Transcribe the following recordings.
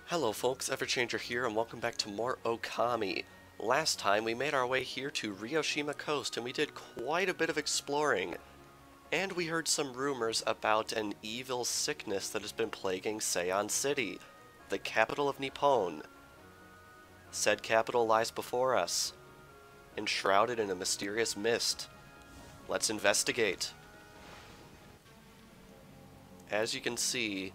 Hello folks, Everchanger here, and welcome back to more Ōkami. Last time we made our way here to Ryoshima Coast and we did quite a bit of exploring. And we heard some rumors about an evil sickness that has been plaguing Sei'an City, the capital of Nippon. Said capital lies before us, enshrouded in a mysterious mist. Let's investigate. As you can see,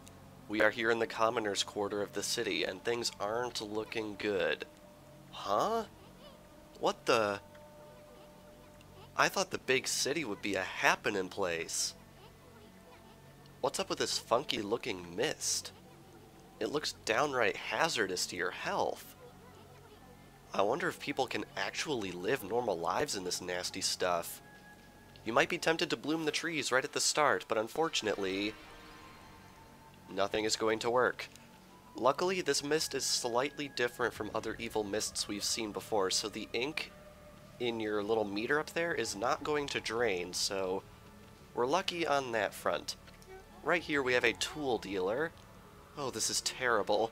we are here in the commoners' quarter of the city, and things aren't looking good. Huh? What the? I thought the big city would be a happening place. What's up with this funky looking mist? It looks downright hazardous to your health. I wonder if people can actually live normal lives in this nasty stuff. You might be tempted to bloom the trees right at the start, but unfortunately, nothing is going to work. Luckily, this mist is slightly different from other evil mists we've seen before, so the ink in your little meter up there is not going to drain, so we're lucky on that front. Right here we have a tool dealer. Oh, this is terrible.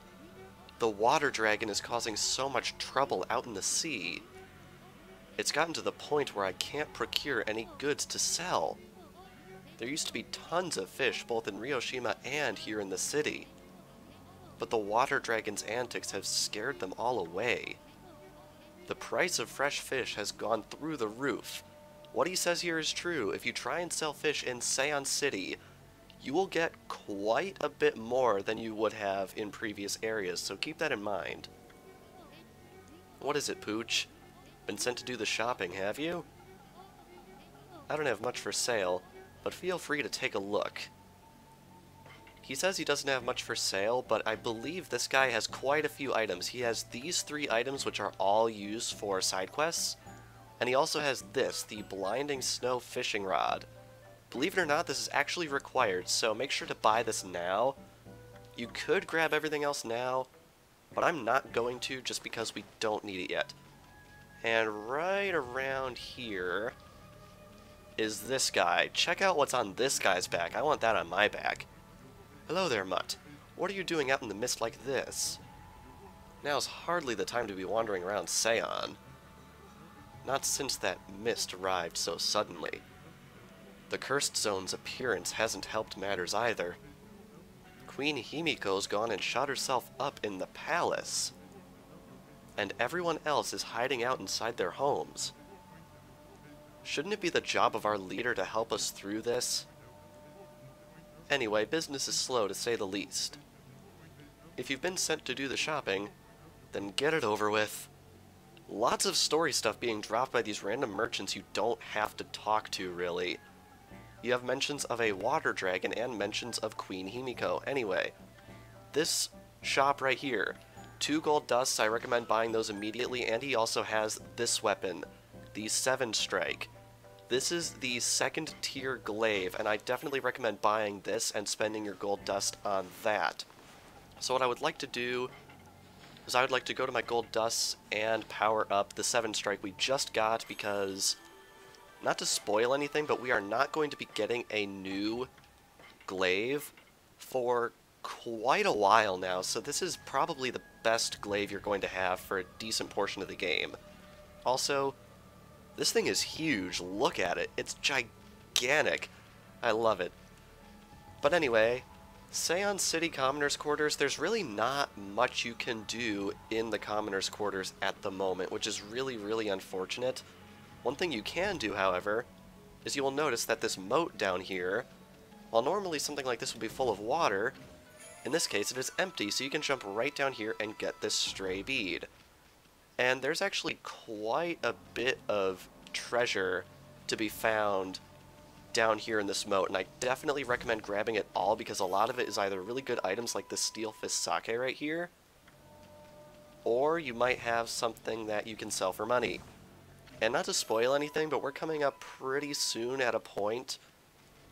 The water dragon is causing so much trouble out in the sea. It's gotten to the point where I can't procure any goods to sell. There used to be tons of fish both in Ryoshima and here in the city. But the water dragon's antics have scared them all away. The price of fresh fish has gone through the roof. What he says here is true. If you try and sell fish in Sei'an City, you will get quite a bit more than you would have in previous areas, so keep that in mind. What is it, Pooch? Been sent to do the shopping, have you? I don't have much for sale, but feel free to take a look. He says he doesn't have much for sale, but I believe this guy has quite a few items. He has these 3 items, which are all used for side quests, and he also has this, the Blinding Snow Fishing Rod. Believe it or not, this is actually required, so make sure to buy this now. You could grab everything else now, but I'm not going to just because we don't need it yet. And right around here is this guy. Check out what's on this guy's back. I want that on my back. Hello there, Mutt. What are you doing out in the mist like this? Now's hardly the time to be wandering around Sei'an. Not since that mist arrived so suddenly. The Cursed Zone's appearance hasn't helped matters either. Queen Himiko's gone and shot herself up in the palace. And everyone else is hiding out inside their homes. Shouldn't it be the job of our leader to help us through this? Anyway, business is slow to say the least. If you've been sent to do the shopping, then get it over with. Lots of story stuff being dropped by these random merchants you don't have to talk to, really. You have mentions of a water dragon and mentions of Queen Himiko. Anyway, this shop right here, 2 gold dusts, I recommend buying those immediately, and he also has this weapon, the 7 strike. This is the 2nd tier glaive, and I definitely recommend buying this and spending your gold dust on that. So what I would like to do is I would like to go to my gold dusts and power up the 7 strike we just got, because, not to spoil anything, but we are not going to be getting a new glaive for quite a while now, so this is probably the best glaive you're going to have for a decent portion of the game. Also, this thing is huge. Look at it. It's gigantic. I love it. But anyway, Sei'an City Commoners' Quarters, there's really not much you can do in the Commoners' Quarters at the moment, which is really, really unfortunate. One thing you can do, however, is you will notice that this moat down here, while normally something like this would be full of water, in this case it is empty, so you can jump right down here and get this stray bead. And there's actually quite a bit of treasure to be found down here in this moat, and I definitely recommend grabbing it all because a lot of it is either really good items like the Steel Fist Sake right here, or you might have something that you can sell for money. And not to spoil anything, but we're coming up pretty soon at a point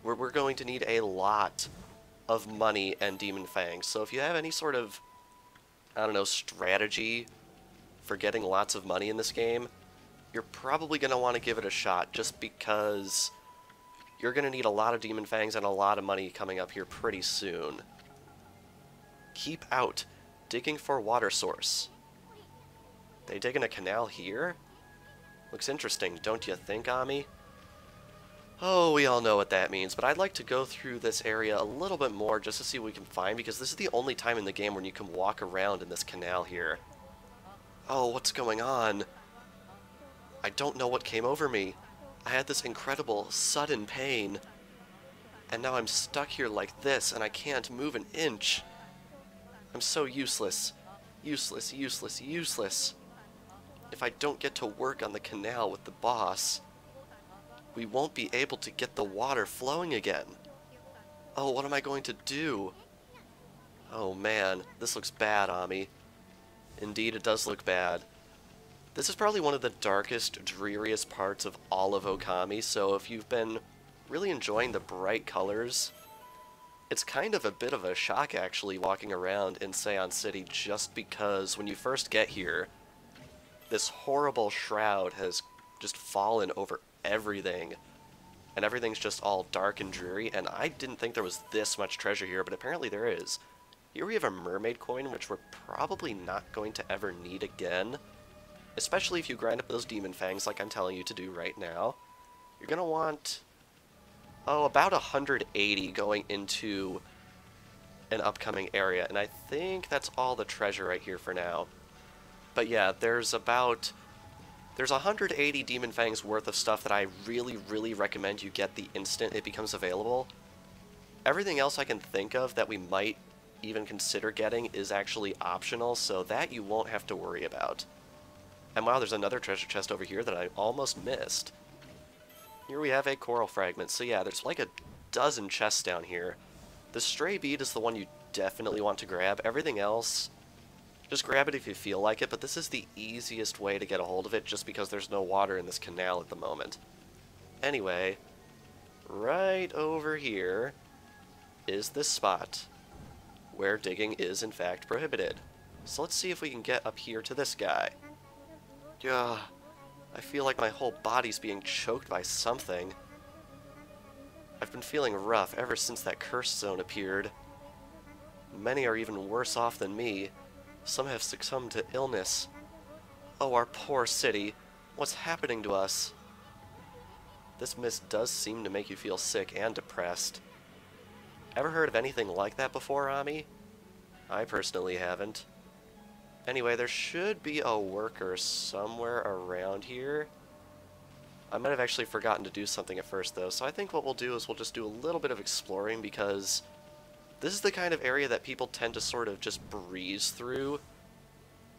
where we're going to need a lot of money and Demon Fangs. So if you have any sort of, I don't know, strategy for getting lots of money in this game, you're probably going to want to give it a shot, just because you're going to need a lot of Demon Fangs and a lot of money coming up here pretty soon. Keep out. Digging for water source. They digging a canal here? Looks interesting, don't you think, Ami? Oh, we all know what that means, but I'd like to go through this area a little bit more just to see what we can find, because this is the only time in the game when you can walk around in this canal here. Oh, what's going on? I don't know what came over me. I had this incredible, sudden pain. And now I'm stuck here like this, and I can't move an inch. I'm so useless. Useless, useless, useless. If I don't get to work on the canal with the boss, we won't be able to get the water flowing again. Oh, what am I going to do? Oh man, this looks bad, Ami. Indeed, it does look bad. This is probably one of the darkest, dreariest parts of all of Ōkami, so if you've been really enjoying the bright colors, it's kind of a bit of a shock, actually, walking around in Sei'an City, just because when you first get here, this horrible shroud has just fallen over everything, and everything's just all dark and dreary, and I didn't think there was this much treasure here, but apparently there is. Here we have a mermaid coin, which we're probably not going to ever need again, especially if you grind up those demon fangs like I'm telling you to do right now. You're going to want, oh, about 180 going into an upcoming area, and I think that's all the treasure right here for now. But yeah, there's 180 demon fangs worth of stuff that I really, really recommend you get the instant it becomes available. Everything else I can think of that we might even consider getting is actually optional, so that you won't have to worry about. And wow, there's another treasure chest over here that I almost missed. Here we have a coral fragment. So yeah, there's like a dozen chests down here. The stray bead is the one you definitely want to grab. Everything else, just grab it if you feel like it, but this is the easiest way to get a hold of it just because there's no water in this canal at the moment. Anyway, right over here is this spot where digging is in fact prohibited. So let's see if we can get up here to this guy. Ugh, I feel like my whole body's being choked by something. I've been feeling rough ever since that curse zone appeared. Many are even worse off than me. Some have succumbed to illness. Oh, our poor city. What's happening to us? This mist does seem to make you feel sick and depressed. Ever heard of anything like that before, Ami? I personally haven't. Anyway, there should be a worker somewhere around here. I might have actually forgotten to do something at first, though, so I think what we'll do is we'll just do a little bit of exploring, because this is the kind of area that people tend to sort of just breeze through,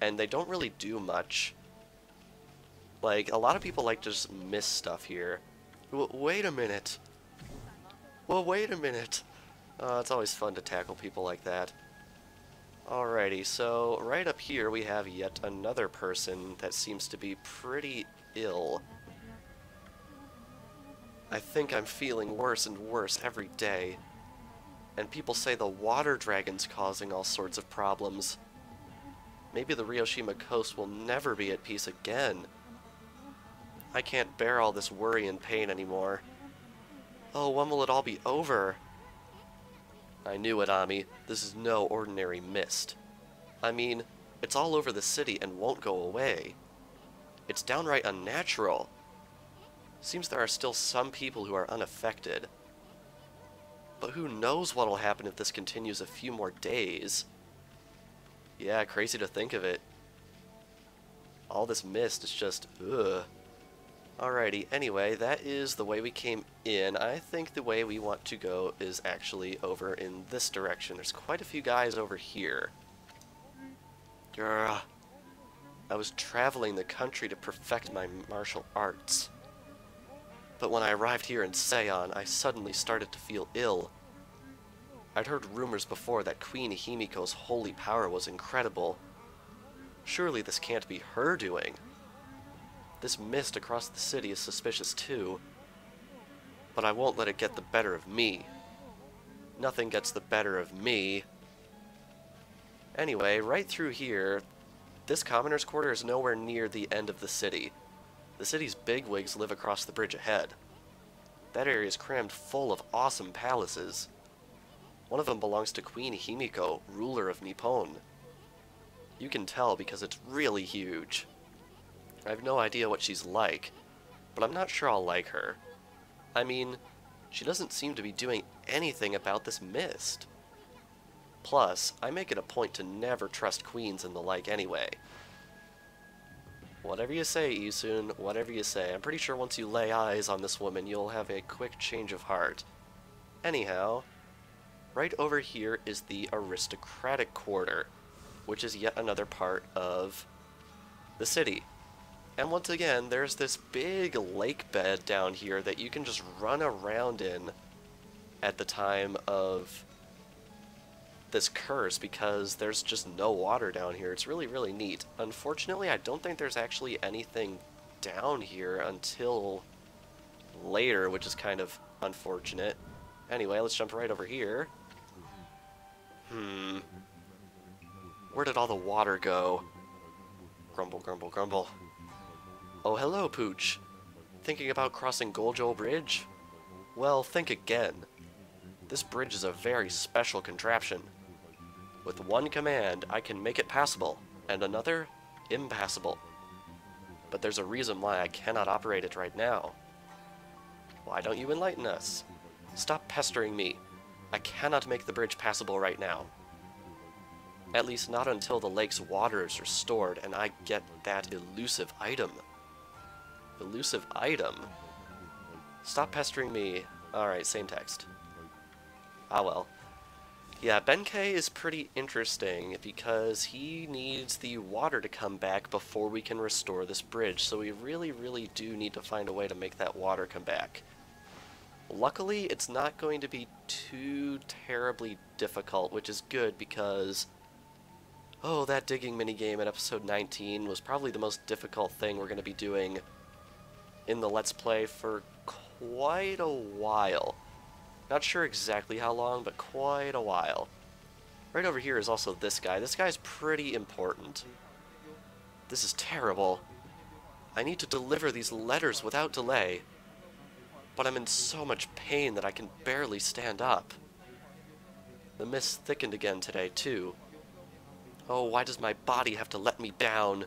and they don't really do much. Like, a lot of people like to just miss stuff here. Wait a minute. Well, wait a minute. It's always fun to tackle people like that. Alrighty, so right up here we have yet another person that seems to be pretty ill. I think I'm feeling worse and worse every day. And people say the water dragon's causing all sorts of problems. Maybe the Ryoshima coast will never be at peace again. I can't bear all this worry and pain anymore. Oh, when will it all be over? I knew it, Ami. This is no ordinary mist. I mean, it's all over the city and won't go away. It's downright unnatural. Seems there are still some people who are unaffected. But who knows what'll happen if this continues a few more days. Yeah, crazy to think of it. All this mist is just, ugh. Alrighty, anyway, that is the way we came in. I think the way we want to go is actually over in this direction. There's quite a few guys over here. Grr. I was traveling the country to perfect my martial arts. But when I arrived here in Sei'an, I suddenly started to feel ill. I'd heard rumors before that Queen Himiko's holy power was incredible. Surely this can't be her doing. This mist across the city is suspicious too. But I won't let it get the better of me. Nothing gets the better of me. Anyway, right through here, this commoner's quarter is nowhere near the end of the city. The city's bigwigs live across the bridge ahead. That area is crammed full of awesome palaces. One of them belongs to Queen Himiko, ruler of Nippon. You can tell because it's really huge. I have no idea what she's like, but I'm not sure I'll like her. I mean, she doesn't seem to be doing anything about this mist. Plus, I make it a point to never trust queens and the like anyway. Whatever you say, Isun, whatever you say. I'm pretty sure once you lay eyes on this woman, you'll have a quick change of heart. Anyhow, right over here is the aristocratic quarter, which is yet another part of the city. And once again, there's this big lake bed down here that you can just run around in at the time of this curse because there's just no water down here. It's really, really neat. Unfortunately, I don't think there's actually anything down here until later, which is kind of unfortunate. Anyway, let's jump right over here. Where did all the water go? Grumble, grumble, grumble. Oh, hello, Pooch. Thinking about crossing Gojo Bridge? Well, think again. This bridge is a very special contraption. With one command, I can make it passable, and another, impassable. But there's a reason why I cannot operate it right now. Why don't you enlighten us? Stop pestering me. I cannot make the bridge passable right now. At least not until the lake's water is restored and I get that elusive item. Elusive item? Stop pestering me. Alright, same text. Ah well. Yeah, Benkei is pretty interesting because he needs the water to come back before we can restore this bridge, so we really, really do need to find a way to make that water come back. Luckily, it's not going to be too terribly difficult, which is good because, oh, that digging minigame in episode 19 was probably the most difficult thing we're going to be doing in the Let's Play for quite a while. Not sure exactly how long, but quite a while. Right over here is also this guy. This guy's pretty important. This is terrible. I need to deliver these letters without delay. But I'm in so much pain that I can barely stand up. The mist thickened again today, too. Oh, why does my body have to let me down?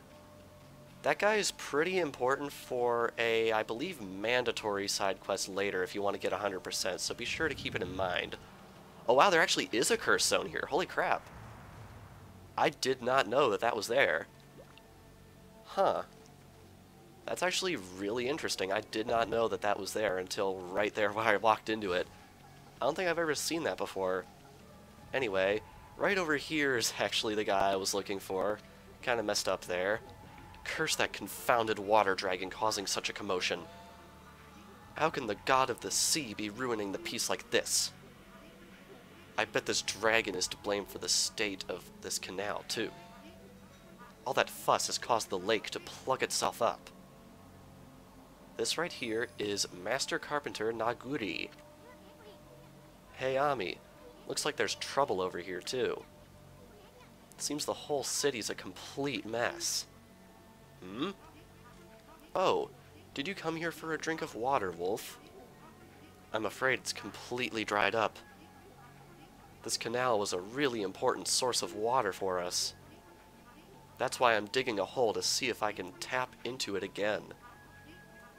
That guy is pretty important for a, I believe, mandatory side quest later if you want to get 100%, so be sure to keep it in mind. Oh wow, there actually is a curse zone here. Holy crap. I did not know that that was there. Huh. That's actually really interesting. I did not know that that was there until right there where I walked into it. I don't think I've ever seen that before. Anyway, right over here is actually the guy I was looking for. Kind of messed up there. Curse that confounded water dragon causing such a commotion. How can the god of the sea be ruining the peace like this? I bet this dragon is to blame for the state of this canal, too. All that fuss has caused the lake to plug itself up. This right here is Master Carpenter Naguri. Hey, Ami. Looks like there's trouble over here, too. It seems the whole city's a complete mess. Hmm? Oh, did you come here for a drink of water, Wolf? I'm afraid it's completely dried up. This canal was a really important source of water for us. That's why I'm digging a hole to see if I can tap into it again.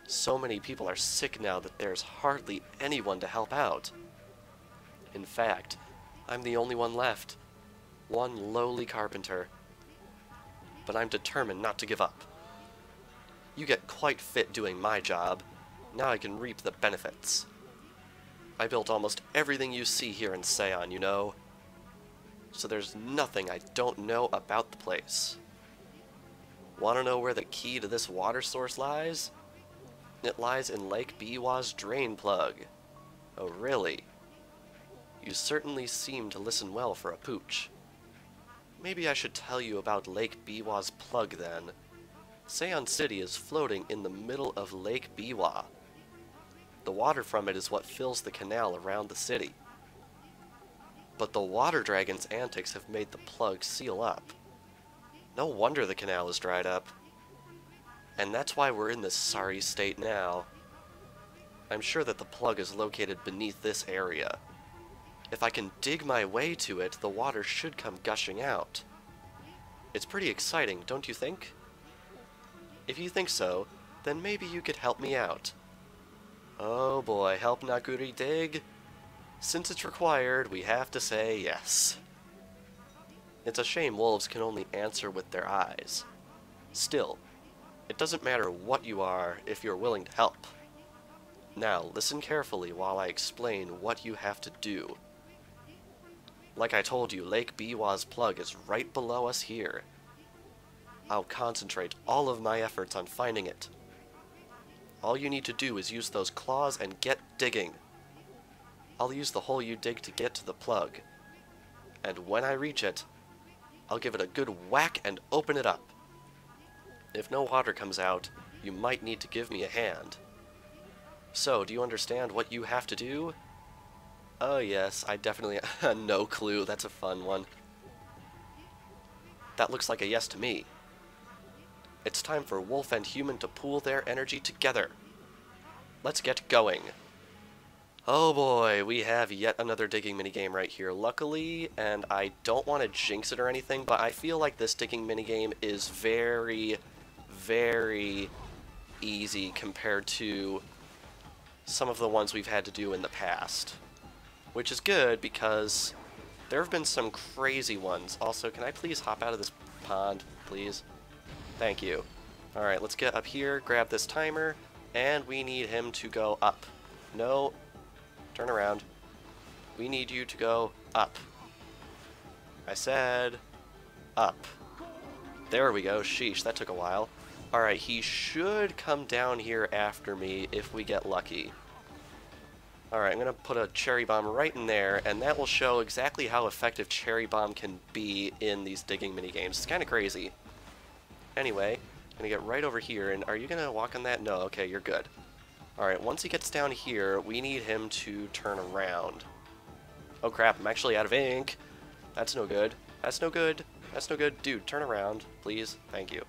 So many people are sick now that there's hardly anyone to help out. In fact, I'm the only one left. One lowly carpenter. But I'm determined not to give up. You get quite fit doing my job. Now I can reap the benefits. I built almost everything you see here in Sei'an, you know. So there's nothing I don't know about the place. Want to know where the key to this water source lies? It lies in Lake Biwa's drain plug. Oh, really? You certainly seem to listen well for a pooch. Maybe I should tell you about Lake Biwa's plug then. Sei'an City is floating in the middle of Lake Biwa. The water from it is what fills the canal around the city. But the water dragon's antics have made the plug seal up. No wonder the canal is dried up. And that's why we're in this sorry state now. I'm sure that the plug is located beneath this area. If I can dig my way to it, the water should come gushing out. It's pretty exciting, don't you think? If you think so, then maybe you could help me out. Oh boy, help Naguri dig? Since it's required, we have to say yes. It's a shame wolves can only answer with their eyes. Still, it doesn't matter what you are if you're willing to help. Now, listen carefully while I explain what you have to do. Like I told you, Lake Biwa's plug is right below us here. I'll concentrate all of my efforts on finding it. All you need to do is use those claws and get digging. I'll use the hole you dig to get to the plug. And when I reach it, I'll give it a good whack and open it up. If no water comes out, you might need to give me a hand. So, do you understand what you have to do? Oh yes, I definitely no clue. That's a fun one. That looks like a yes to me. It's time for wolf and human to pool their energy together. Let's get going. Oh boy, we have yet another digging minigame right here. Luckily, and I don't want to jinx it or anything, but I feel like this digging minigame is very, very easy compared to some of the ones we've had to do in the past. Which is good because there have been some crazy ones. Also, can I please hop out of this pond, please? Thank you. Alright, let's get up here, grab this timer, and we need him to go up. No, turn around. We need you to go up. I said up. There we go. Sheesh, that took a while. Alright, he should come down here after me if we get lucky. Alright, I'm going to put a cherry bomb right in there, and that will show exactly how effective cherry bomb can be in these digging minigames. It's kind of crazy. Anyway, I'm going to get right over here, and are you going to walk on that? No, okay, you're good. Alright, once he gets down here, we need him to turn around. Oh crap, I'm actually out of ink. That's no good. That's no good. That's no good. Dude, turn around, please. Thank you.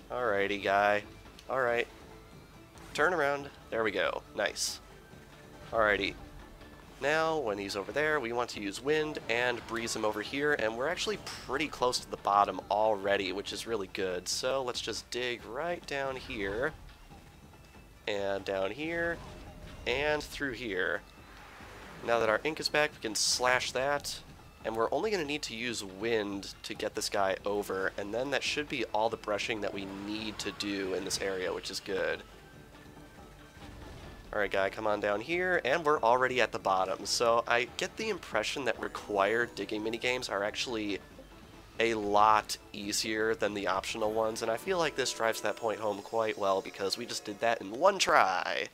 Alrighty, guy. Alright. Turn around. There we go. Nice. Alrighty. Now, when he's over there, we want to use wind and breeze him over here, and we're actually pretty close to the bottom already, which is really good. So let's just dig right down here, and down here, and through here. Now that our ink is back, we can slash that, and we're only going to need to use wind to get this guy over, and then that should be all the brushing that we need to do in this area, which is good. Alright guy, come on down here, and we're already at the bottom. So I get the impression that required digging minigames are actually a lot easier than the optional ones, and I feel like this drives that point home quite well because we just did that in one try.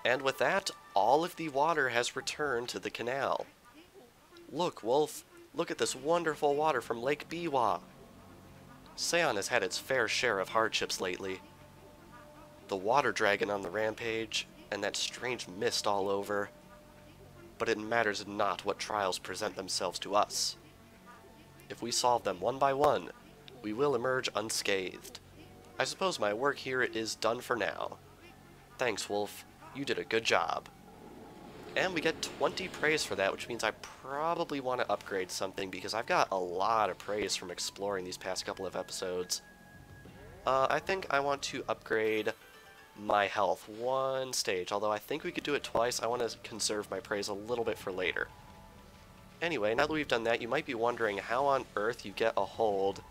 And with that, all of the water has returned to the canal. Look, Wolf, look at this wonderful water from Lake Biwa. Sei'an has had its fair share of hardships lately. The water dragon on the rampage, and that strange mist all over. But it matters not what trials present themselves to us. If we solve them one by one, we will emerge unscathed. I suppose my work here is done for now. Thanks, Wolf. You did a good job. And we get 20 praise for that, which means I probably want to upgrade something because I've got a lot of praise from exploring these past couple of episodes. I think I want to upgrade my health one stage, although I think we could do it twice. I want to conserve my praise a little bit for later. Anyway, now that we've done that, you might be wondering how on earth you get a hold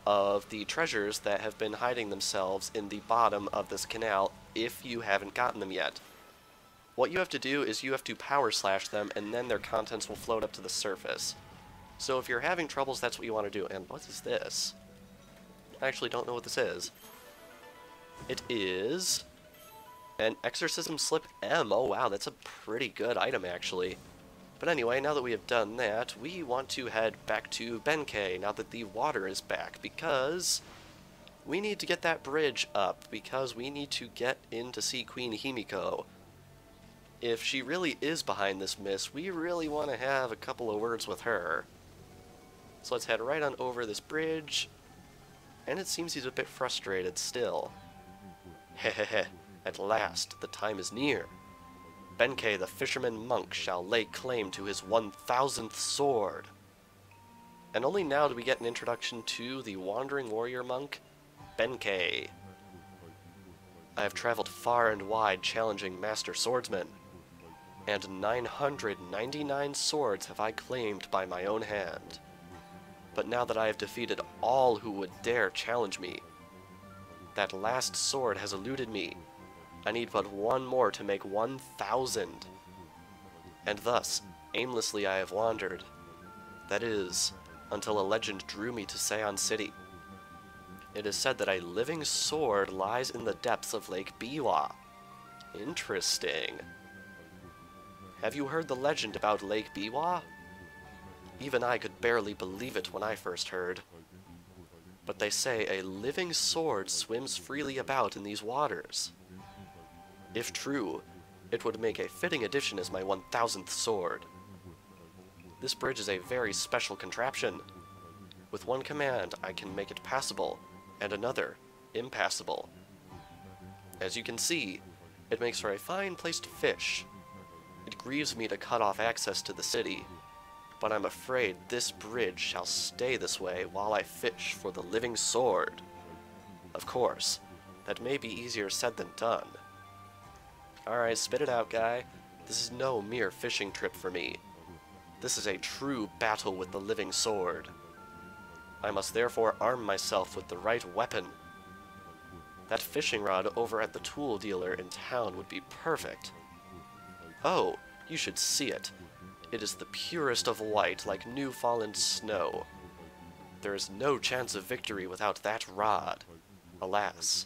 of the treasures that have been hiding themselves in the bottom of this canal if you haven't gotten them yet. What you have to do is you have to power slash them, and then their contents will float up to the surface. So if you're having troubles, that's what you want to do. And what is this? I actually don't know what this is. It is an Exorcism Slip M. Oh wow, that's a pretty good item actually. But anyway, now that we have done that, we want to head back to Benkei now that the water is back, because we need to get that bridge up, because we need to get in to see Queen Himiko. If she really is behind this mist, we really want to have a couple of words with her. So let's head right on over this bridge, and it seems he's a bit frustrated still. Hehehe, at last, the time is near. Benkei the fisherman monk shall lay claim to his 1000th sword. And only now do we get an introduction to the wandering warrior monk, Benkei. I have traveled far and wide challenging master swordsmen, and 999 swords have I claimed by my own hand. But now that I have defeated all who would dare challenge me, that last sword has eluded me. I need but one more to make 1000. And thus, aimlessly I have wandered. That is, until a legend drew me to Sei'an City. It is said that a living sword lies in the depths of Lake Biwa. Interesting. Have you heard the legend about Lake Biwa? Even I could barely believe it when I first heard. But they say a living sword swims freely about in these waters. If true, it would make a fitting addition as my 1000th sword. This bridge is a very special contraption. With one command, I can make it passable, and another, impassable. As you can see, it makes for a fine place to fish. It grieves me to cut off access to the city, but I'm afraid this bridge shall stay this way while I fish for the living sword. Of course, that may be easier said than done. Alright, spit it out, guy. This is no mere fishing trip for me. This is a true battle with the living sword. I must therefore arm myself with the right weapon. That fishing rod over at the tool dealer in town would be perfect. Oh, you should see it. It is the purest of white, like new fallen snow. There is no chance of victory without that rod. Alas,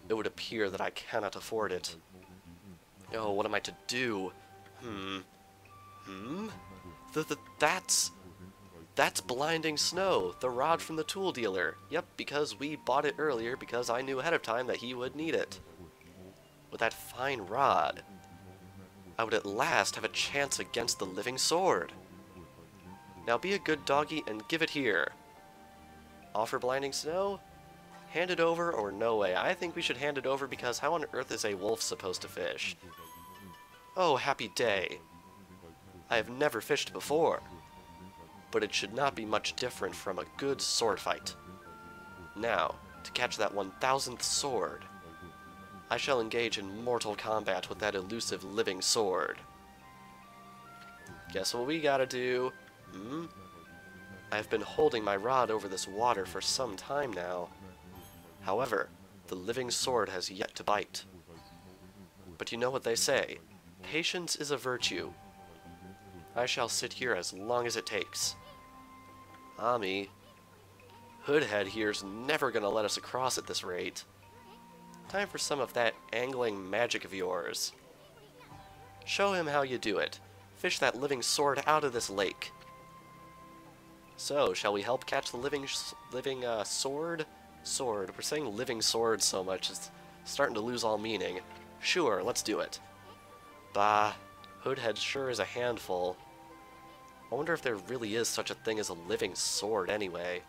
it would appear that I cannot afford it. Oh, what am I to do? That's blinding snow, the rod from the tool dealer. Yep, because we bought it earlier because I knew ahead of time that he would need it. With that fine rod, I would at last have a chance against the living sword. Now be a good doggy and give it here. Offer blinding snow? Hand it over or no way? I think we should hand it over because how on earth is a wolf supposed to fish? Oh, happy day. I have never fished before, but it should not be much different from a good sword fight. Now, to catch that 1000th sword, I shall engage in mortal combat with that elusive living sword. Guess what we gotta do? I have been holding my rod over this water for some time now. However, the living sword has yet to bite. But you know what they say, patience is a virtue. I shall sit here as long as it takes. Ami, Hoodhead here's never gonna let us across at this rate. Time for some of that angling magic of yours. Show him how you do it. Fish that living sword out of this lake. So, shall we help catch the living sword? Sword. We're saying living sword so much, it's starting to lose all meaning. Sure, let's do it. Bah, Hoodhead sure is a handful. I wonder if there really is such a thing as a living sword anyway.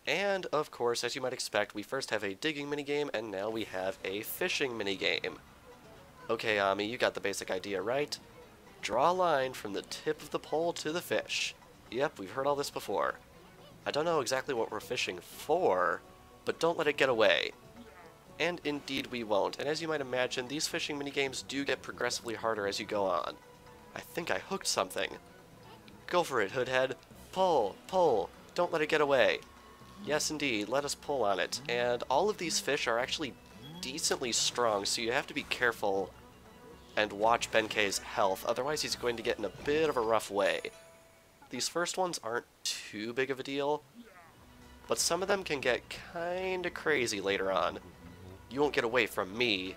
And, of course, as you might expect, we first have a digging minigame, and now we have a fishing minigame. Okay, Ami, you got the basic idea, right? Draw a line from the tip of the pole to the fish. Yep, we've heard all this before. I don't know exactly what we're fishing for, but don't let it get away. And indeed we won't, and as you might imagine, these fishing minigames do get progressively harder as you go on. I think I hooked something. Go for it, Hoodhead. Pull, pull, don't let it get away. Yes, indeed, let us pull on it. And all of these fish are actually decently strong, so you have to be careful and watch Benkei's health, otherwise he's going to get in a bit of a rough way. These first ones aren't too big of a deal, but some of them can get kinda crazy later on. You won't get away from me.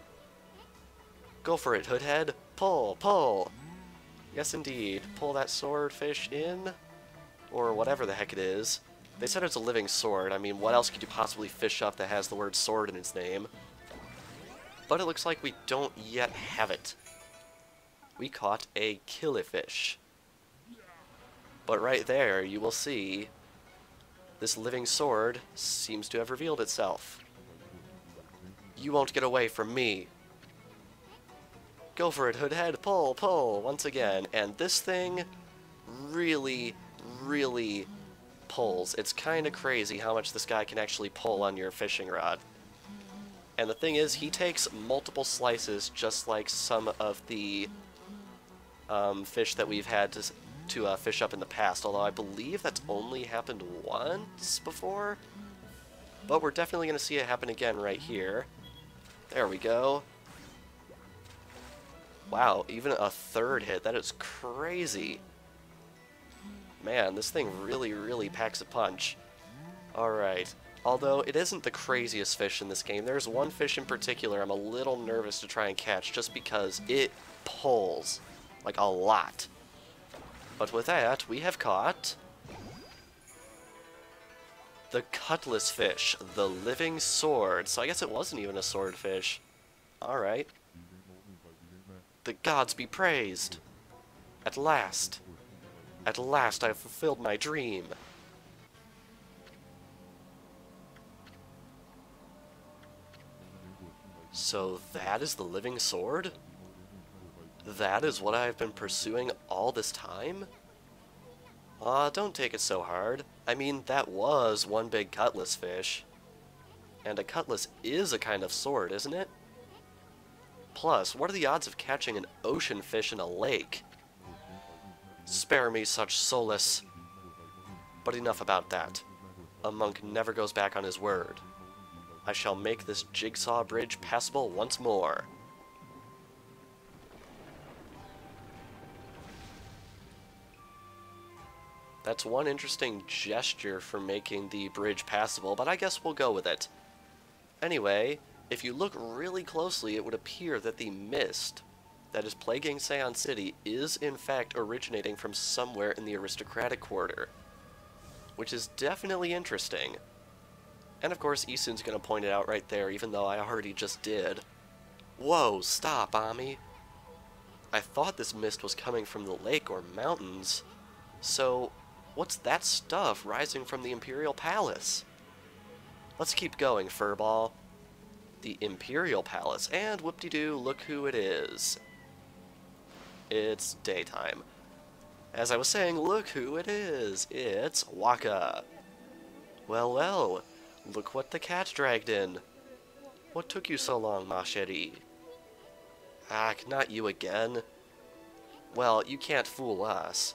Go for it, Hoodhead. Pull, pull. Yes, indeed. Pull that swordfish in, or whatever the heck it is. They said it's a living sword. I mean, what else could you possibly fish up that has the word sword in its name? But it looks like we don't yet have it. We caught a killifish. But right there, you will see, this living sword seems to have revealed itself. You won't get away from me. Go for it, Hoodhead. Pull, pull, once again. And this thing really, really pulls. It's kind of crazy how much this guy can actually pull on your fishing rod. And the thing is, he takes multiple slices, just like some of the fish that we've had to fish up in the past, although I believe that's only happened once before. But we're definitely going to see it happen again right here. There we go. Wow, even a third hit. That is crazy. Man, this thing really, really packs a punch. Alright. Although it isn't the craziest fish in this game. There's one fish in particular I'm a little nervous to try and catch just because it pulls. Like a lot. But with that, we have caught the cutlass fish, the living sword. So I guess it wasn't even a swordfish. Alright. The gods be praised. At last. At last I have fulfilled my dream. So that is the living sword? That is what I've been pursuing all this time? Aw, don't take it so hard. I mean, that was one big cutlass fish. And a cutlass is a kind of sword, isn't it? Plus, what are the odds of catching an ocean fish in a lake? Spare me such solace. But enough about that. A monk never goes back on his word. I shall make this jigsaw bridge passable once more. That's one interesting gesture for making the bridge passable, but I guess we'll go with it. Anyway, if you look really closely, it would appear that the mist that is plaguing Sei'an City is in fact originating from somewhere in the aristocratic quarter, which is definitely interesting. And of course, Isun's gonna point it out right there, even though I already just did. Whoa, stop, Ami. I thought this mist was coming from the lake or mountains. So, what's that stuff rising from the Imperial Palace? Let's keep going, Furball. The Imperial Palace, and whoop-de-doo, look who it is. It's daytime. As I was saying, look who it is. It's Wakka. Well, well, look what the cat dragged in. What took you so long, ma chérie? Ah, not you again. Well, you can't fool us.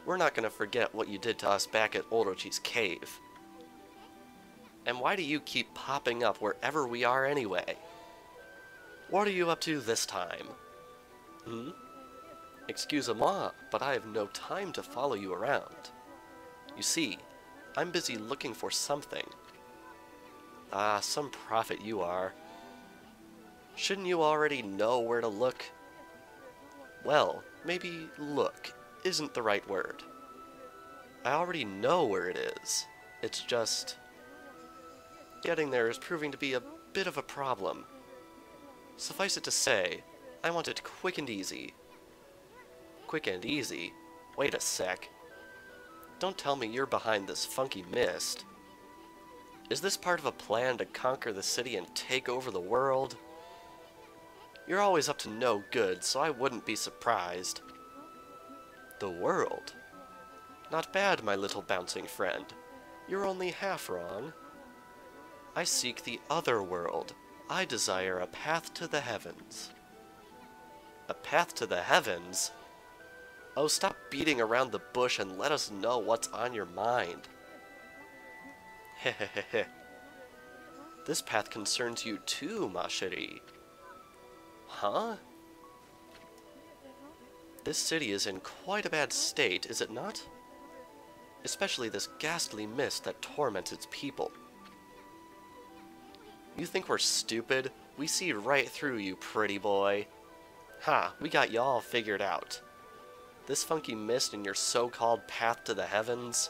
We're not gonna forget what you did to us back at Orochi's cave. And why do you keep popping up wherever we are anyway? What are you up to this time? Excusez-moi, but I have no time to follow you around. You see, I'm busy looking for something. Ah, some prophet you are. Shouldn't you already know where to look? Well, maybe look isn't the right word. I already know where it is. It's just getting there is proving to be a bit of a problem. Suffice it to say, I want it quick and easy. Quick and easy? Wait a sec. Don't tell me you're behind this funky mist. Is this part of a plan to conquer the city and take over the world? You're always up to no good, so I wouldn't be surprised. The world? Not bad, my little bouncing friend. You're only half wrong. I seek the other world. I desire a path to the heavens. A path to the heavens? Oh, stop beating around the bush and let us know what's on your mind. Hehehehe. This path concerns you too, ma chérie. Huh? This city is in quite a bad state, is it not? Especially this ghastly mist that torments its people. You think we're stupid? We see right through you, pretty boy. Ha, we got y'all figured out. This funky mist in your so-called path to the heavens?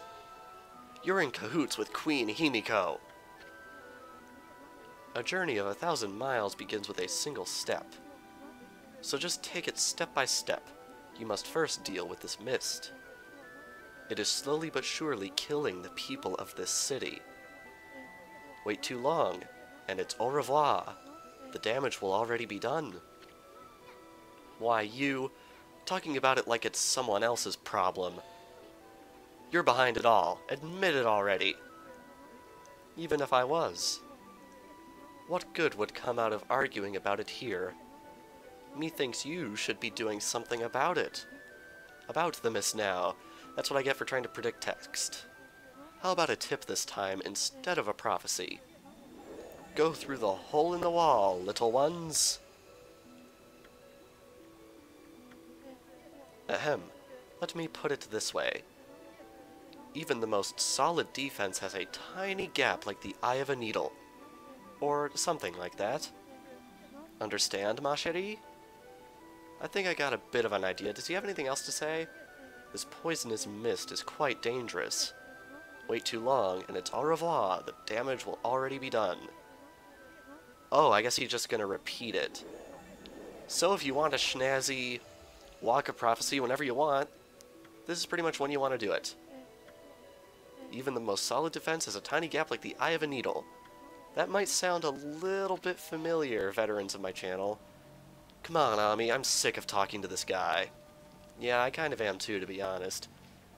You're in cahoots with Queen Himiko. A journey of 1,000 miles begins with a single step. So just take it step by step. You must first deal with this mist. It is slowly but surely killing the people of this city. Wait too long, and it's au revoir. The damage will already be done. Why, you, talking about it like it's someone else's problem. You're behind it all. Admit it already. Even if I was. What good would come out of arguing about it here? Methinks you should be doing something about it. About the miss now. That's what I get for trying to predict text. How about a tip this time instead of a prophecy? Go through the hole in the wall, little ones. Ahem. Let me put it this way. Even the most solid defense has a tiny gap like the eye of a needle. Or something like that. Understand, ma chérie? I think I got a bit of an idea. Does he have anything else to say? This poisonous mist is quite dangerous. Wait too long, and it's au revoir. The damage will already be done. Oh, I guess he's just gonna repeat it. So if you want a schnazzy walk of prophecy whenever you want, this is pretty much when you want to do it. Even the most solid defense has a tiny gap like the eye of a needle. That might sound a little bit familiar, veterans of my channel. Come on, Ami, I'm sick of talking to this guy. Yeah, I kind of am too, to be honest.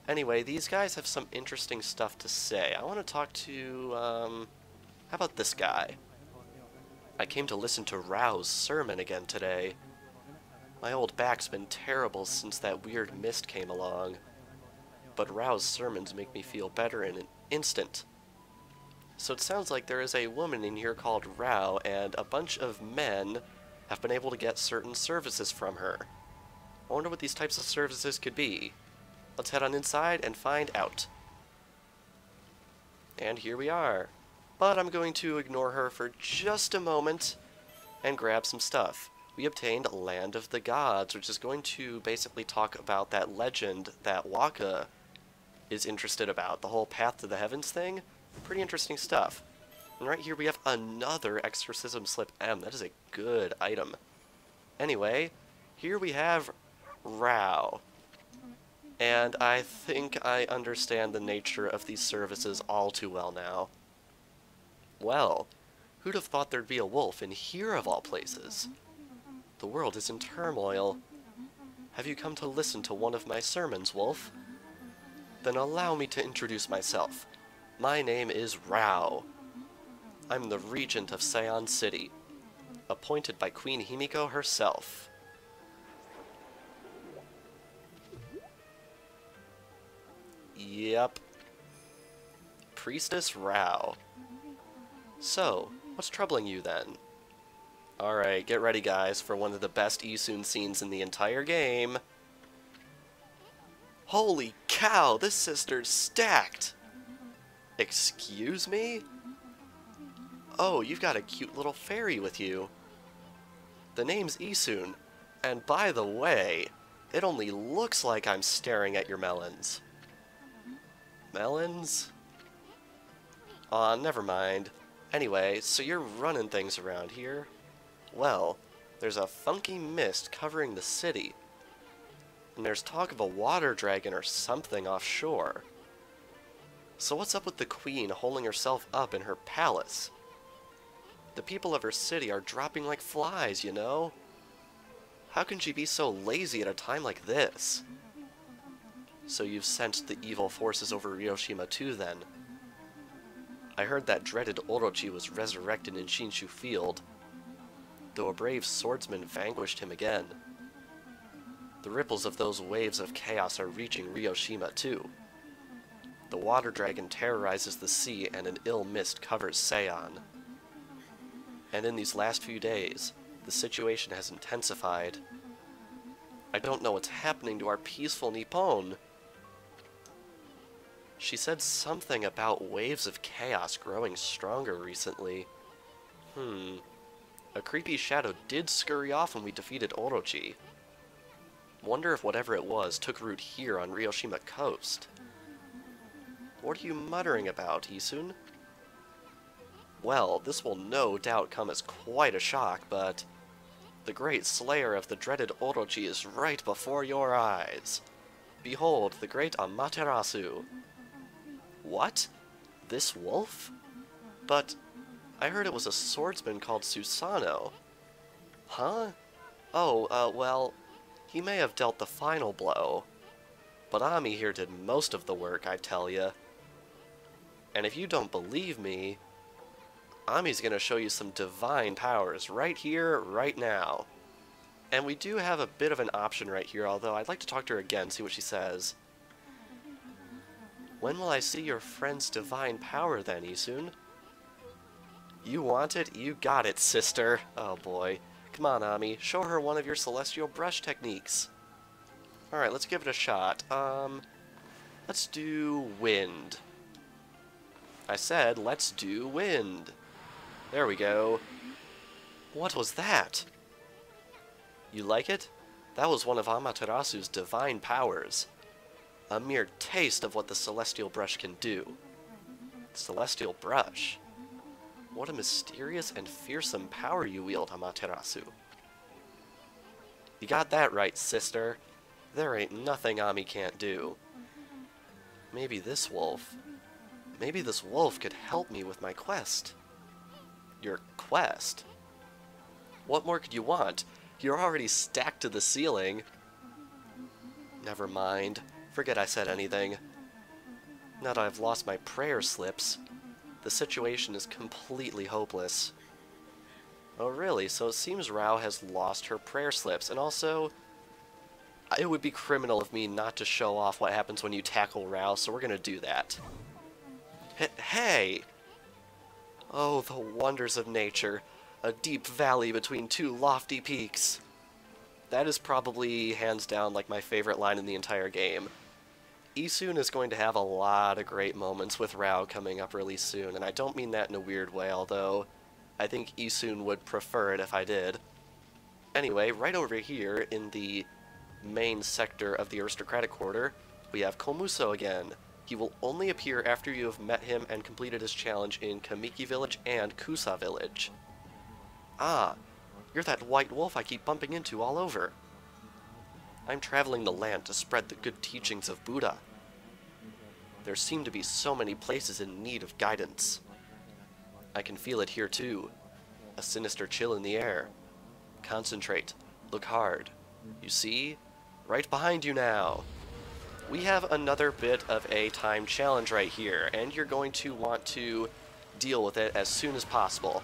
Anyway, these guys have some interesting stuff to say. I want to talk to, how about this guy? I came to listen to Rao's sermon again today. My old back's been terrible since that weird mist came along. But Rao's sermons make me feel better in an instant. So it sounds like there is a woman in here called Rao, and a bunch of men have been able to get certain services from her. I wonder what these types of services could be. Let's head on inside and find out. And here we are. But I'm going to ignore her for just a moment and grab some stuff. We obtained Land of the Gods, which is going to basically talk about that legend that Waka is interested about. The whole Path to the Heavens thing. Pretty interesting stuff. And right here we have another Exorcism Slip M. That is a good item. Anyway, here we have Rao. And I think I understand the nature of these services all too well now. Well, who'd have thought there'd be a wolf in here of all places? The world is in turmoil. Have you come to listen to one of my sermons, wolf? Then allow me to introduce myself. My name is Rao. I'm the regent of Sei'an City, appointed by Queen Himiko herself. Yep. Priestess Rao. So, what's troubling you then? Alright, get ready guys for one of the best Isun scenes in the entire game. Holy cow, this sister's stacked! Excuse me? Oh, you've got a cute little fairy with you. The name's Isun, and by the way, it only looks like I'm staring at your melons. Melons? Aw, never mind. Anyway, so you're running things around here? Well, there's a funky mist covering the city, and there's talk of a water dragon or something offshore. So what's up with the queen holding herself up in her palace? The people of her city are dropping like flies, you know? How can she be so lazy at a time like this? So you've sent the evil forces over Ryoshima too, then? I heard that dreaded Orochi was resurrected in Shinshu Field, though a brave swordsman vanquished him again. The ripples of those waves of chaos are reaching Ryoshima too. The water dragon terrorizes the sea, and an ill mist covers Sei'an. And in these last few days, the situation has intensified. I don't know what's happening to our peaceful Nippon. She said something about waves of chaos growing stronger recently. A creepy shadow did scurry off when we defeated Orochi. Wonder if whatever it was took root here on Ryoshima Coast. What are you muttering about, Isun? Well, this will no doubt come as quite a shock, but the great slayer of the dreaded Orochi is right before your eyes. Behold, the great Amaterasu. What? This wolf? But I heard it was a swordsman called Susano. Huh? Oh, well, He may have dealt the final blow, but Ami here did most of the work, I tell ya. And if you don't believe me, Ami's gonna show you some divine powers right here, right now. And we do have a bit of an option right here, although I'd like to talk to her again, see what she says. When will I see your friend's divine power then, Isun? You want it? You got it, sister. Oh boy. Come on, Ami. Show her one of your celestial brush techniques. Alright, let's give it a shot. Let's do wind. I said, let's do wind. There we go. What was that? You like it? That was one of Amaterasu's divine powers. A mere taste of what the celestial brush can do. Celestial brush? What a mysterious and fearsome power you wield, Amaterasu. You got that right, sister. There ain't nothing Ami can't do. Maybe this wolf could help me with my quest. Your quest? What more could you want? You're already stacked to the ceiling. Never mind. Forget I said anything. Now that I've lost my prayer slips, the situation is completely hopeless. Oh really? So it seems Rao has lost her prayer slips, and also, it would be criminal of me not to show off what happens when you tackle Rao, so we're gonna do that. Hey! Oh, the wonders of nature. A deep valley between two lofty peaks. That is probably, hands down, like my favorite line in the entire game. Isun is going to have a lot of great moments with Rao coming up really soon, and I don't mean that in a weird way, although I think Isun would prefer it if I did. Anyway, right over here in the main sector of the aristocratic quarter, we have Komuso again. He will only appear after you have met him and completed his challenge in Kamiki Village and Kusa Village. Ah, you're that white wolf I keep bumping into all over. I'm traveling the land to spread the good teachings of Buddha. There seem to be so many places in need of guidance. I can feel it here too. A sinister chill in the air. Concentrate. Look hard. You see? Right behind you now. We have another bit of a time challenge right here, and you're going to want to deal with it as soon as possible.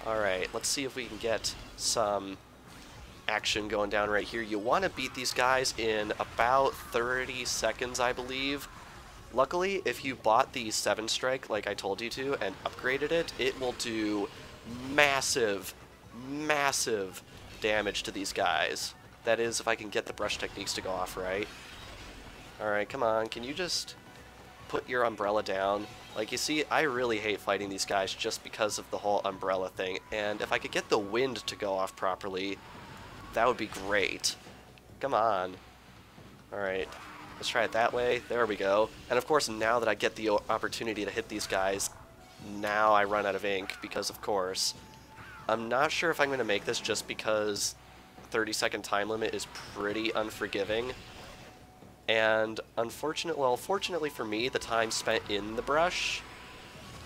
Alright, let's see if we can get some action going down right here. You want to beat these guys in about 30 seconds, I believe. Luckily, if you bought the 7-strike like I told you to and upgraded it, it will do massive, massive damage to these guys. That is, if I can get the brush techniques to go off right. Alright, come on, can you just put your umbrella down? Like, you see, I really hate fighting these guys just because of the whole umbrella thing, and if I could get the wind to go off properly, that would be great. Come on. Alright, let's try it that way. There we go. And of course, now that I get the opportunity to hit these guys, now I run out of ink, because of course. I'm not sure if I'm going to make this just because 30-second time limit is pretty unforgiving. And fortunately for me, the time spent in the brush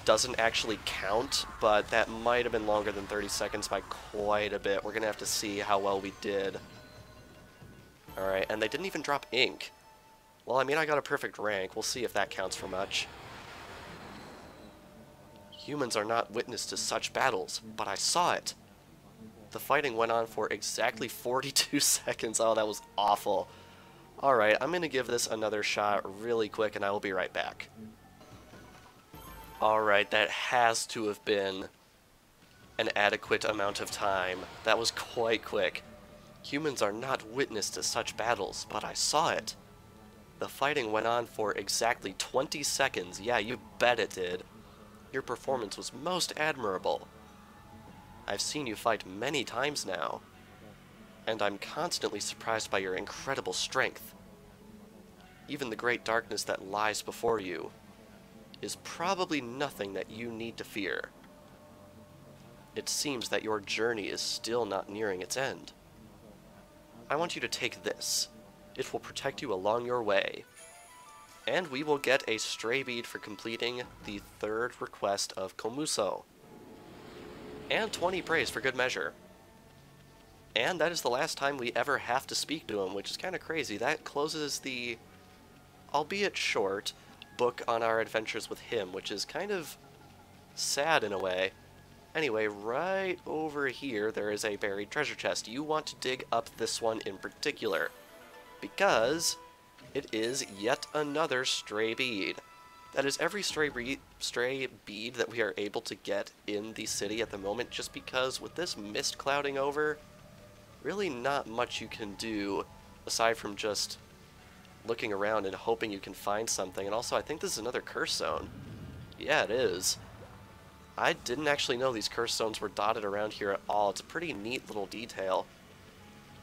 doesn't actually count, but that might have been longer than 30 seconds by quite a bit. We're going to have to see how well we did. Alright, and they didn't even drop ink. Well, I mean, I got a perfect rank. We'll see if that counts for much. Humans are not witness to such battles, but I saw it. The fighting went on for exactly 42 seconds. Oh, that was awful. Alright, I'm going to give this another shot really quick, and I will be right back. Alright, that has to have been an adequate amount of time. That was quite quick. Humans are not witness to such battles, but I saw it. The fighting went on for exactly 20 seconds. Yeah, you bet it did. Your performance was most admirable. I've seen you fight many times now, and I'm constantly surprised by your incredible strength. Even the great darkness that lies before you is probably nothing that you need to fear. It seems that your journey is still not nearing its end. I want you to take this. It will protect you along your way. And we will get a stray bead for completing the 3rd request of Komuso. And 20 praise for good measure. And that is the last time we ever have to speak to him, which is kind of crazy. That closes the, albeit short, book on our adventures with him, which is kind of sad in a way. Anyway, right over here there is a buried treasure chest. You want to dig up this one in particular, because it is yet another stray bead. That is every stray bead that we are able to get in the city at the moment, just because with this mist clouding over, really not much you can do aside from just looking around and hoping you can find something. And also, I think this is another curse zone. Yeah, it is. I didn't actually know these curse zones were dotted around here at all. It's a pretty neat little detail.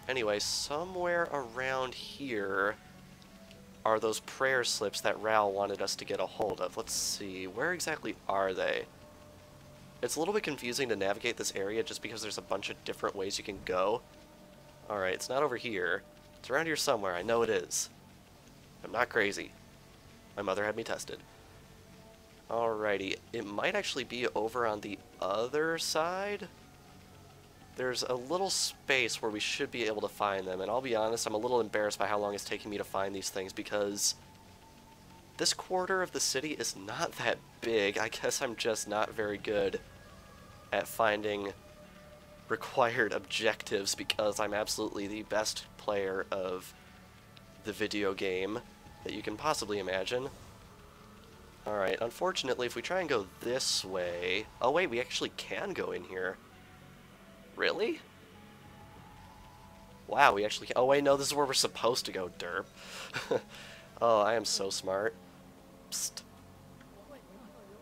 Anyway, somewhere around here are those prayer slips that Ral wanted us to get a hold of. Let's see, where exactly are they? It's a little bit confusing to navigate this area just because there's a bunch of different ways you can go. Alright, it's not over here. It's around here somewhere, I know it is. I'm not crazy. My mother had me tested. Alrighty, it might actually be over on the other side. There's a little space where we should be able to find them, and I'll be honest, I'm a little embarrassed by how long it's taking me to find these things, because this quarter of the city is not that big. I guess I'm just not very good at finding required objectives, because I'm absolutely the best player of the video game that you can possibly imagine. Alright, unfortunately, if we try and go this way... Oh wait, we actually can go in here. Really? Wow, we actually can... Oh wait, no, this is where we're supposed to go, derp. Oh, I am so smart. Psst.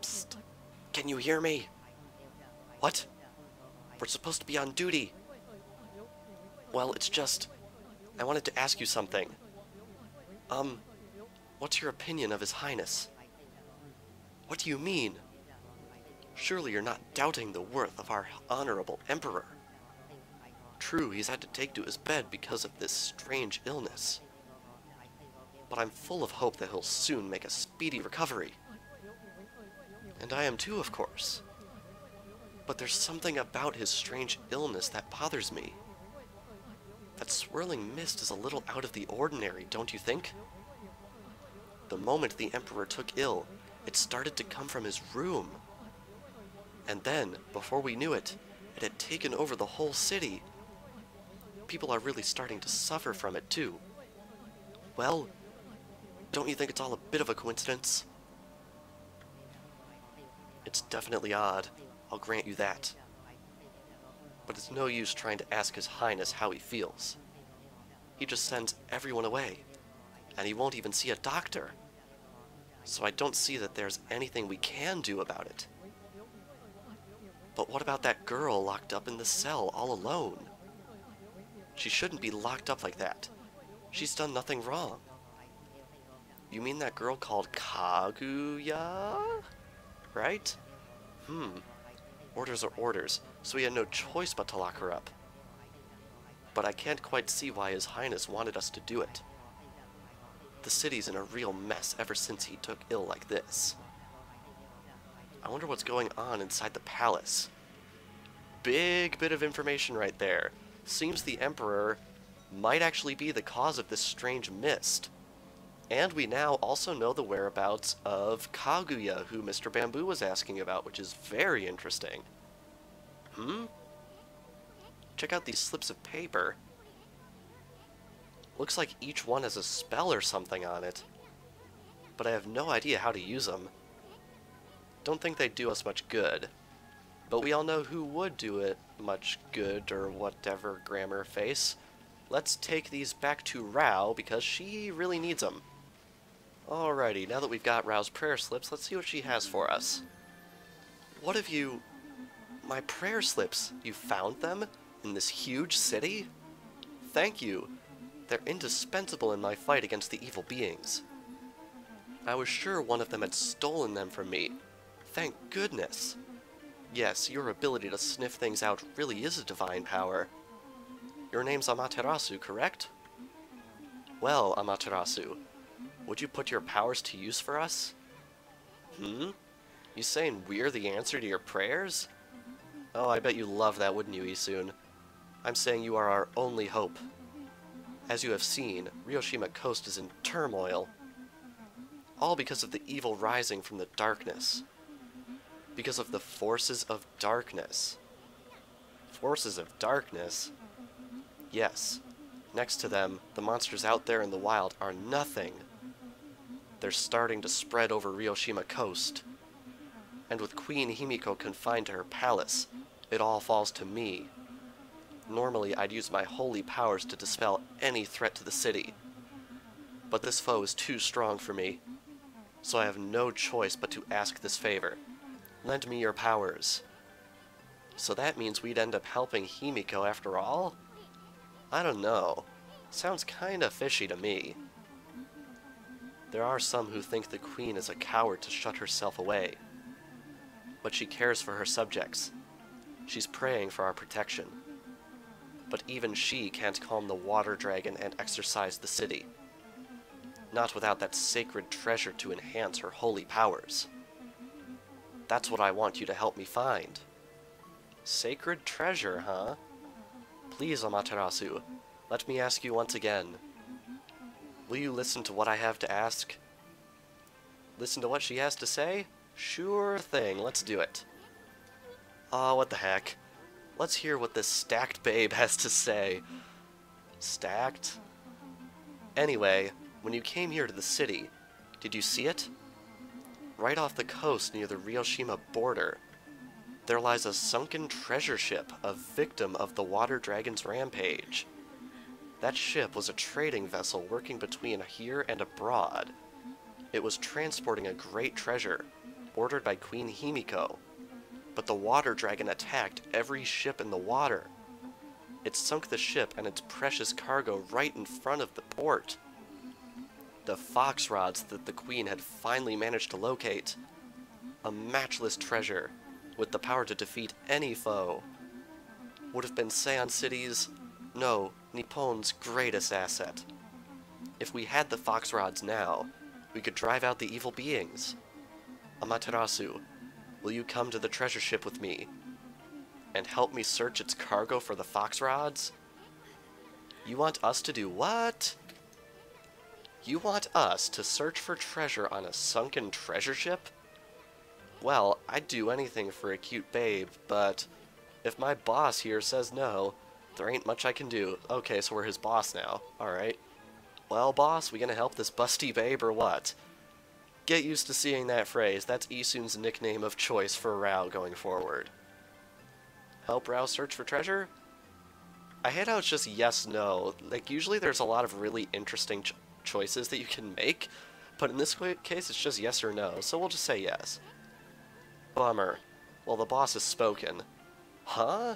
Psst. Can you hear me? What? We're supposed to be on duty. Well, it's just... I wanted to ask you something. What's your opinion of His Highness? What do you mean? Surely you're not doubting the worth of our honorable Emperor. True, he's had to take to his bed because of this strange illness. But I'm full of hope that he'll soon make a speedy recovery. And I am too, of course. But there's something about his strange illness that bothers me. That swirling mist is a little out of the ordinary, don't you think? The moment the Emperor took ill, it started to come from his room. And then, before we knew it, it had taken over the whole city. People are really starting to suffer from it, too. Well, don't you think it's all a bit of a coincidence? It's definitely odd, I'll grant you that. But it's no use trying to ask His Highness how he feels. He just sends everyone away, and he won't even see a doctor. So I don't see that there's anything we can do about it. But what about that girl locked up in the cell all alone? She shouldn't be locked up like that. She's done nothing wrong. You mean that girl called Kaguya? Right? Orders are orders, so we had no choice but to lock her up. But I can't quite see why His Highness wanted us to do it. The city's in a real mess ever since he took ill like this. I wonder what's going on inside the palace. Big bit of information right there. Seems the Emperor might actually be the cause of this strange mist. And we now also know the whereabouts of Kaguya, who Mr. Bamboo was asking about, which is very interesting. Check out these slips of paper. Looks like each one has a spell or something on it. But I have no idea how to use them. Don't think they'd do us much good. But we all know who would do it much good, or whatever grammar face. Let's take these back to Rao, because she really needs them. Alrighty, now that we've got Rao's prayer slips, let's see what she has for us. What have you... My prayer slips, you found them? In this huge city? Thank you. They're indispensable in my fight against the evil beings. I was sure one of them had stolen them from me. Thank goodness. Yes, your ability to sniff things out really is a divine power. Your name's Amaterasu, correct? Well, Amaterasu, would you put your powers to use for us? You saying we're the answer to your prayers? Oh, I bet you love that, wouldn't you, Isun? I'm saying you are our only hope. As you have seen, Ryoshima Coast is in turmoil. All because of the evil rising from the darkness. Because of the forces of darkness. Forces of darkness? Yes. Next to them, the monsters out there in the wild are nothing. They're starting to spread over Ryoshima Coast. And with Queen Himiko confined to her palace, it all falls to me. Normally, I'd use my holy powers to dispel any threat to the city. But this foe is too strong for me, so I have no choice but to ask this favor. Lend me your powers. So that means we'd end up helping Himiko after all? I don't know. Sounds kinda fishy to me. There are some who think the queen is a coward to shut herself away. But she cares for her subjects. She's praying for our protection. But even she can't calm the water dragon and exorcise the city. Not without that sacred treasure to enhance her holy powers. That's what I want you to help me find. Sacred treasure, huh? Please, Amaterasu, let me ask you once again. Will you listen to what I have to ask? Listen to what she has to say? Sure thing, let's do it. Aw, what the heck. Let's hear what this stacked babe has to say. Stacked? Anyway, when you came here to the city, did you see it? Right off the coast near the Ryoshima border, there lies a sunken treasure ship, a victim of the water dragon's rampage. That ship was a trading vessel working between here and abroad. It was transporting a great treasure, ordered by Queen Himiko. But the water dragon attacked every ship in the water. It sunk the ship and its precious cargo right in front of the port. The fox rods that the queen had finally managed to locate. A matchless treasure, with the power to defeat any foe. Would have been Sei'an City's, no, Nippon's greatest asset. If we had the fox rods now, we could drive out the evil beings. Amaterasu, will you come to the treasure ship with me and help me search its cargo for the fox rods? You want us to do what? You want us to search for treasure on a sunken treasure ship? Well, I'd do anything for a cute babe, but if my boss here says no, there ain't much I can do. Okay, so we're his boss now. Alright. Well, boss, we gonna help this busty babe or what? Get used to seeing that phrase. That's Isun's nickname of choice for Rao going forward. Help Rao search for treasure? I hate how it's just yes, no. Like, usually there's a lot of really interesting choices that you can make, but in this case it's just yes or no, so we'll just say yes. Bummer. Well, the boss has spoken. Huh?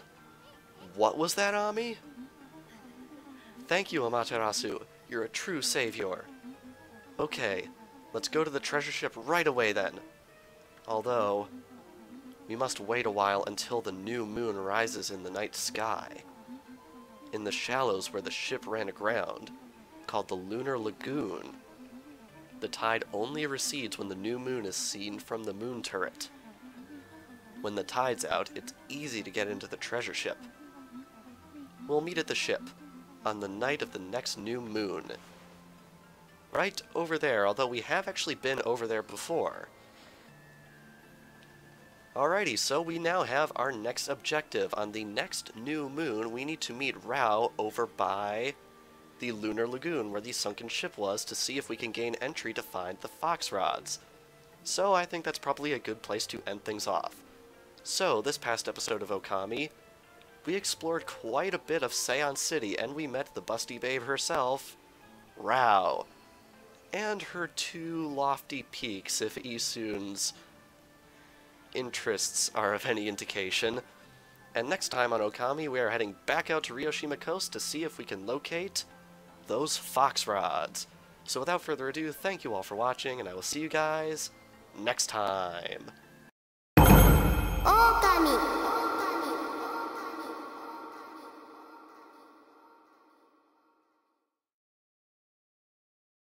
What was that, Ami? Thank you, Amaterasu. You're a true savior. Okay, let's go to the treasure ship right away then. Although, we must wait a while until the new moon rises in the night sky. In the shallows where the ship ran aground, called the Lunar Lagoon, the tide only recedes when the new moon is seen from the moon turret. When the tide's out, it's easy to get into the treasure ship. We'll meet at the ship, on the night of the next new moon. Right over there, although we have actually been over there before. Alrighty, so we now have our next objective. On the next new moon, we need to meet Rao over by the Lunar Lagoon, where the sunken ship was, to see if we can gain entry to find the fox rods. So I think that's probably a good place to end things off. So, this past episode of Ōkami, we explored quite a bit of Sei'an City, and we met the busty babe herself, Rao, and her two lofty peaks, if Isun's interests are of any indication. And next time on Ōkami, we are heading back out to Ryoshima Coast to see if we can locate those fox rods. So without further ado, thank you all for watching, and I will see you guys next time. Ōkami